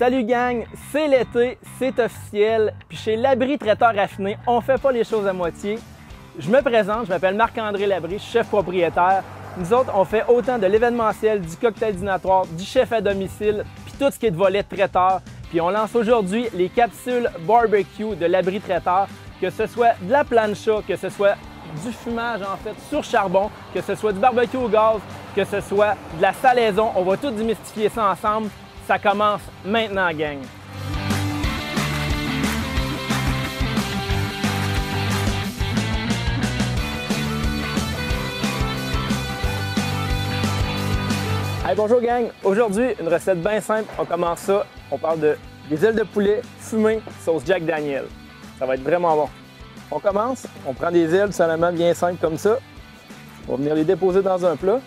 Salut gang, c'est l'été, c'est officiel, puis chez Labri Traiteur Raffiné, on fait pas les choses à moitié. Je me présente, je m'appelle Marc-André Labri, chef propriétaire. Nous autres, on fait autant de l'événementiel, du cocktail dînatoire, du chef à domicile, puis tout ce qui est de volet traiteur. Puis on lance aujourd'hui les capsules barbecue de Labri Traiteur, que ce soit de la plancha, que ce soit du fumage en fait sur charbon, que ce soit du barbecue au gaz, que ce soit de la salaison. On va tout démystifier ça ensemble. Ça commence maintenant, gang! Hey, bonjour gang! Aujourd'hui, une recette bien simple. On commence ça. On parle des ailes de poulet fumées sauce Jack Daniel. Ça va être vraiment bon. On commence. On prend des ailes seulement bien simples comme ça. On va venir les déposer dans un plat.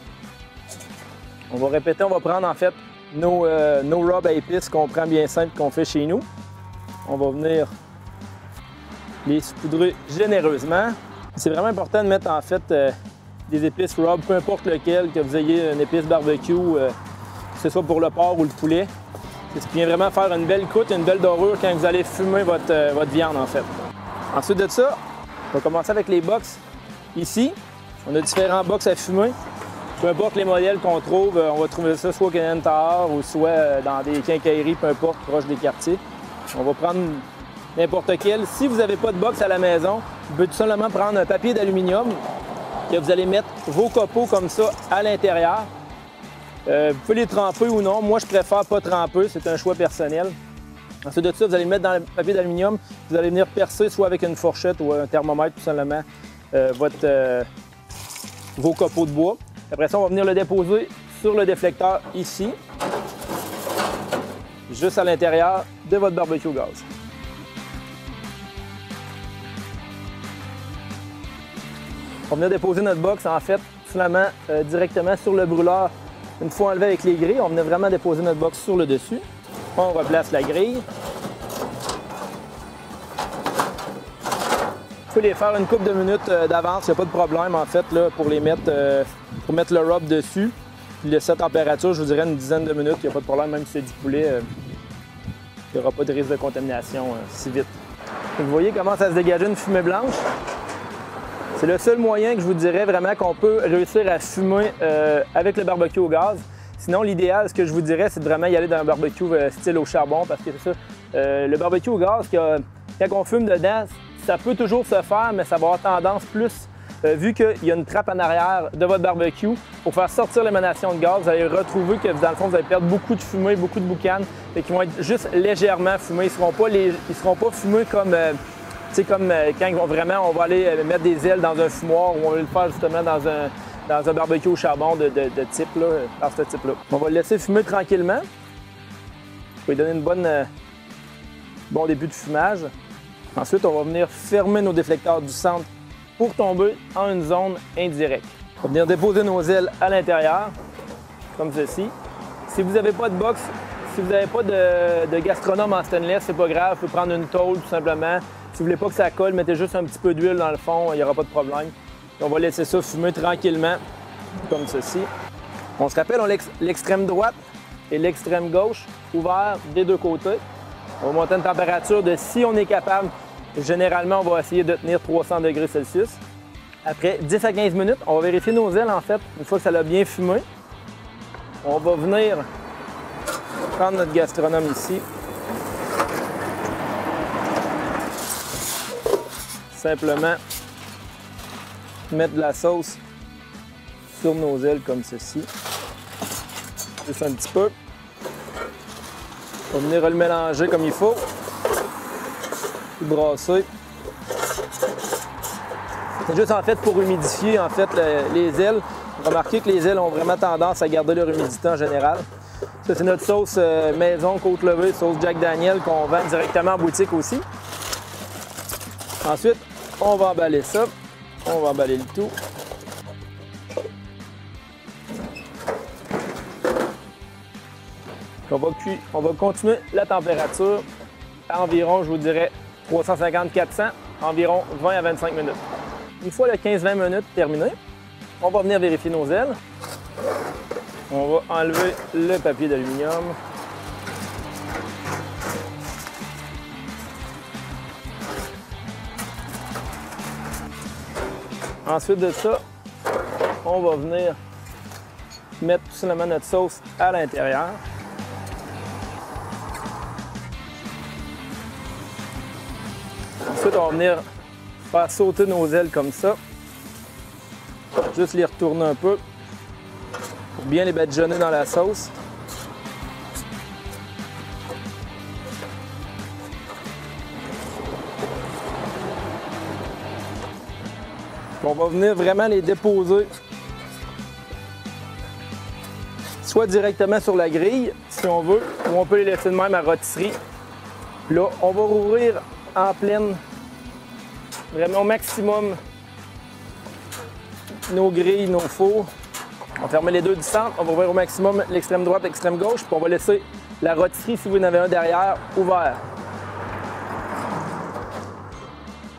On va répéter, on va prendre en fait nos rubs à épices qu'on prend bien simple, qu'on fait chez nous. On va venir les saupoudrer généreusement. C'est vraiment important de mettre en fait des épices rub, peu importe lequel, que vous ayez une épice barbecue, que ce soit pour le porc ou le poulet. C'est ce qui vient vraiment faire une belle croûte, une belle dorure quand vous allez fumer votre viande en fait. Ensuite de ça, on va commencer avec les box ici. On a différents box à fumer. Peu importe les modèles qu'on trouve, on va trouver ça soit au Canadian Tire ou soit dans des quincailleries, peu importe, proche des quartiers. On va prendre n'importe quel. Si vous n'avez pas de box à la maison, vous pouvez tout simplement prendre un papier d'aluminium que vous allez mettre vos copeaux comme ça à l'intérieur. Vous pouvez les tremper ou non. Moi, je préfère pas tremper, c'est un choix personnel. Ensuite de ça, vous allez le mettre dans le papier d'aluminium. Vous allez venir percer soit avec une fourchette ou un thermomètre tout simplement vos copeaux de bois. Après ça, on va venir le déposer sur le déflecteur ici, juste à l'intérieur de votre barbecue gaz. On va venir déposer notre box en fait finalement directement sur le brûleur. Une fois enlevé avec les grilles, on venait vraiment déposer notre box sur le dessus. On replace la grille. Vous pouvez les faire une couple de minutes d'avance, il n'y a pas de problème en fait là, pour mettre le rub dessus. Puis laisser à température, je vous dirais une dizaine de minutes, il n'y a pas de problème, même si c'est du poulet, il n'y aura pas de risque de contamination si vite. Vous voyez comment ça se dégageait une fumée blanche? C'est le seul moyen que je vous dirais vraiment qu'on peut réussir à fumer avec le barbecue au gaz. Sinon, l'idéal, ce que je vous dirais, c'est de vraiment y aller dans un barbecue style au charbon parce que c'est ça, le barbecue au gaz, quand on fume dedans, ça peut toujours se faire, mais ça va avoir tendance plus, vu qu'il y a une trappe en arrière de votre barbecue, pour faire sortir l'émanation de gaz, vous allez retrouver que dans le fond, vous allez perdre beaucoup de fumée, beaucoup de boucan, et qui vont être juste légèrement fumés. Ils seront pas fumés comme, comme quand on va aller mettre des ailes dans un fumoir ou on va le faire justement dans un barbecue au charbon de type, là, par ce type-là. On va le laisser fumer tranquillement. Vous pouvez donner bon début de fumage. Ensuite, on va venir fermer nos déflecteurs du centre pour tomber en une zone indirecte. On va venir déposer nos ailes à l'intérieur, comme ceci. Si vous n'avez pas de box, si vous n'avez pas de gastronome en stainless, c'est pas grave, vous pouvez prendre une tôle tout simplement. Si vous ne voulez pas que ça colle, mettez juste un petit peu d'huile dans le fond, il n'y aura pas de problème. On va laisser ça fumer tranquillement, comme ceci. On se rappelle, on a l'extrême droite et l'extrême gauche ouvert des deux côtés. On va monter une température de, si on est capable, généralement, on va essayer de tenir 300 degrés Celsius. Après 10 à 15 minutes, on va vérifier nos ailes, en fait, une fois que ça a bien fumé. On va venir prendre notre gastronome ici. Simplement mettre de la sauce sur nos ailes comme ceci. Juste un petit peu. On va venir le mélanger comme il faut. Puis brasser. C'est juste en fait pour humidifier en fait les ailes. Remarquez que les ailes ont vraiment tendance à garder leur humidité en général. Ça, c'est notre sauce maison côte levée, sauce Jack Daniel qu'on vend directement en boutique aussi. Ensuite, on va emballer ça. On va emballer le tout. On va continuer la température à environ, je vous dirais, 350-400, environ 20 à 25 minutes. Une fois les 15-20 minutes terminées, on va venir vérifier nos ailes. On va enlever le papier d'aluminium. Ensuite de ça, on va venir mettre tout simplement notre sauce à l'intérieur. Ensuite, on va venir faire sauter nos ailes comme ça. Juste les retourner un peu pour bien les badigeonner dans la sauce. On va venir vraiment les déposer soit directement sur la grille, si on veut, ou on peut les laisser de même à rôtisserie. Puis là, on va rouvrir en pleine, vraiment au maximum, nos grilles, nos fours. On va fermer les deux du centre, on va ouvrir au maximum l'extrême droite, l'extrême gauche, puis on va laisser la rôtisserie, si vous en avez un derrière, ouvert.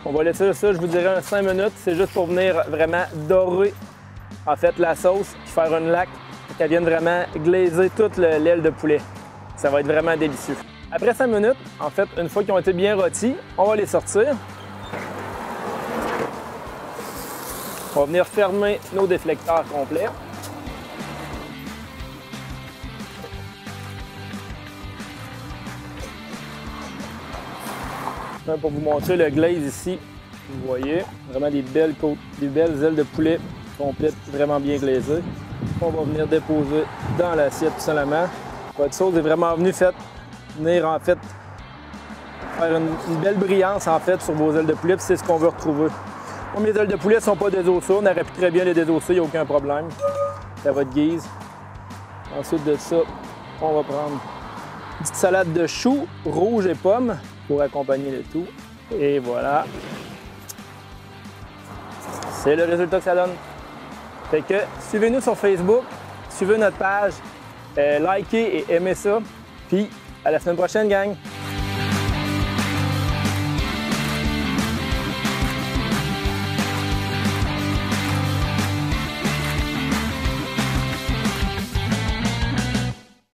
On va laisser ça, je vous dirais, 5 minutes. C'est juste pour venir vraiment dorer, en fait, la sauce, puis faire une laque pour qu'elle vienne vraiment glazer toute l'aile de poulet. Ça va être vraiment délicieux. Après 5 minutes, en fait, une fois qu'ils ont été bien rôtis, on va les sortir. On va venir fermer nos déflecteurs complets. Pour vous montrer le glaze ici, vous voyez, vraiment des belles ailes de poulet complètes, vraiment bien glazées. On va venir déposer dans l'assiette tout simplement. Votre sauce est vraiment venue venir en fait faire une belle brillance en fait sur vos ailes de poulet, c'est ce qu'on veut retrouver. Moi, mes ailes de poulet ne sont pas désossées, on aurait pu très bien les désosser, il n'y a aucun problème. C'est à votre guise. Ensuite de ça, on va prendre une petite salade de choux, rouge et pommes pour accompagner le tout. Et voilà. C'est le résultat que ça donne. Fait que suivez-nous sur Facebook, suivez notre page, likez et aimez ça. Puis à la semaine prochaine, gang!